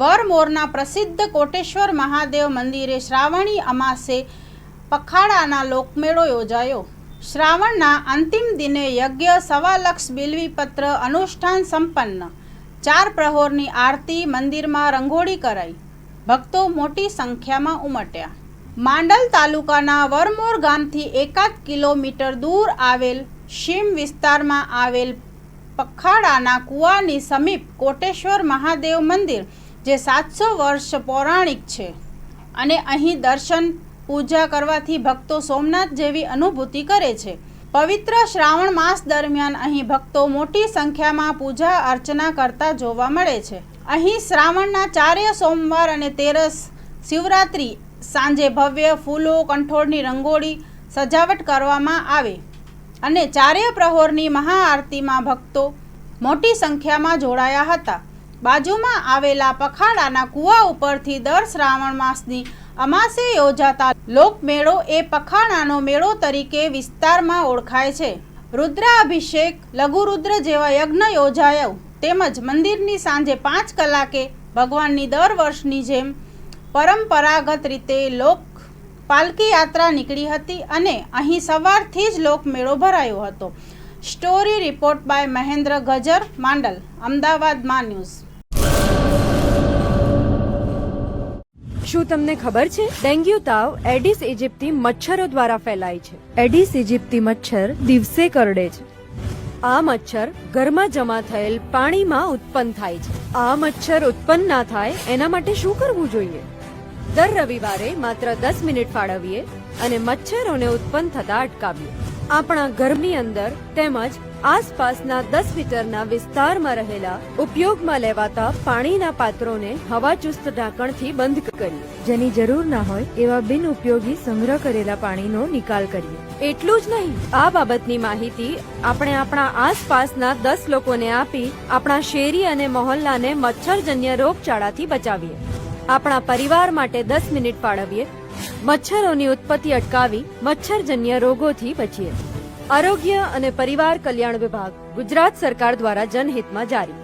વરમોરના પ્રસિદ્ધ કોટેશ્વર મહાદેવ મંદિરે શ્રાવણી અમાસે પખાડાના લોકમેળો યોજાયો। શ્રાવણના અંતિમ દિને યજ્ઞ, 1.25 લાખ બિલ્વીપત્ર અનુષ્ઠાન સંપન્ન। 4 પ્રહોરની આરતી, મંદિરમાં રંગોળી કરાઈ, ભક્તો મોટી સંખ્યામાં ઉમટ્યા। માંડલ તાલુકાના વરમોર ગામથી 1 કિલોમીટર દૂર આવેલ શીમ વિસ્તારમાં આવેલ પખાડાના કુવાની સમીપ કોટેશ્વર મહાદેવ મંદિર જે 700 વર્ષ પૌરાણિક છે અને અહીં દર્શન પૂજા કરવાથી ભક્તો સોમનાથ જેવી અનુભૂતિ કરે છે। પવિત્ર શ્રાવણ માસ દરમિયાન અહીં ભક્તો મોટી સંખ્યામાં પૂજા અર્ચના કરતા જોવા મળે છે। અહીં શ્રાવણના 4 સોમવાર અને 13 શિવરાત્રિ સાંજે ભવ્ય ફૂલો, કંઠોળની રંગોળી સજાવટ કરવામાં આવે અને 4 પ્રહોરની મહાઆરતીમાં ભક્તો મોટી સંખ્યામાં જોડાયા હતા। બાજુમાં આવેલા પખાડાના કુવા ઉપરથી દર શ્રાવણ માસની અમાસે યોજાતા લોકમેળો એ પખાડાનો મેળો તરીકે વિસ્તારમાં ઓળખાય છે। રુદ્રાભિષેક, લઘુરુદ્ર જેવા યજ્ઞ યોજાયો તેમજ મંદિરની સાંજે 5 કલાકે ભગવાનની દર વર્ષની જેમ પરંપરાગત રીતે લોક પાલકી યાત્રા નીકળી હતી અને અહીં સવારથી જ લોકમેળો ભરાયો હતો। Story report by Mahendra Gajar, Mandal, Ahmedabad માં ન્યૂઝ। શું તમને ખબર છે ડેન્ગ્યુ તાવ એડિસ ઇજિપ્તી મચ્છરો દ્વારા ફેલાય છે। એડિસ ઇજિપ્તી મચ્છર દિવસે કરડે છે। આ મચ્છર ઘરમાં જમા થયેલ પાણીમાં ઉત્પન્ન થાય છે। આ મચ્છર ઉત્પન્ન ના થાય એના માટે શું કરવું જોઈએ? દર રવિવારે માત્ર 10 મિનિટ ફાળવીએ અને મચ્છરોને ઉત્પન્ન થતા અટકાવીએ। આપણા ઘરની અંદર તેમજ આસપાસના 10 મીટરના વિસ્તારમાં રહેલા ઉપયોગમાં લેવાતા પાણીના પાત્રોને હવાચુસ્ત ઢાંકણથી બંધ કરીએ। જેની જરૂર ના હોય એવા બિન ઉપયોગી સંગ્રહ કરેલા પાણીનો નિકાલ કરીએ। એટલું જ નહીં, આ બાબતની માહિતી આપણે આપણા આસપાસના 10 લોકોને આપી આપણા શેરી અને મહોલ્લાને મચ્છરજન્ય રોગચાળાથી બચાવીએ। આપણા પરિવાર માટે 10 મિનિટ ફાળવીએ, મચ્છરોની ઉત્પત્તિ અટકાવી મચ્છરજન્ય રોગોથી બચીએ। આરોગ્ય અને પરિવાર કલ્યાણ વિભાગ, ગુજરાત સરકાર દ્વારા જનહિતમાં જારી।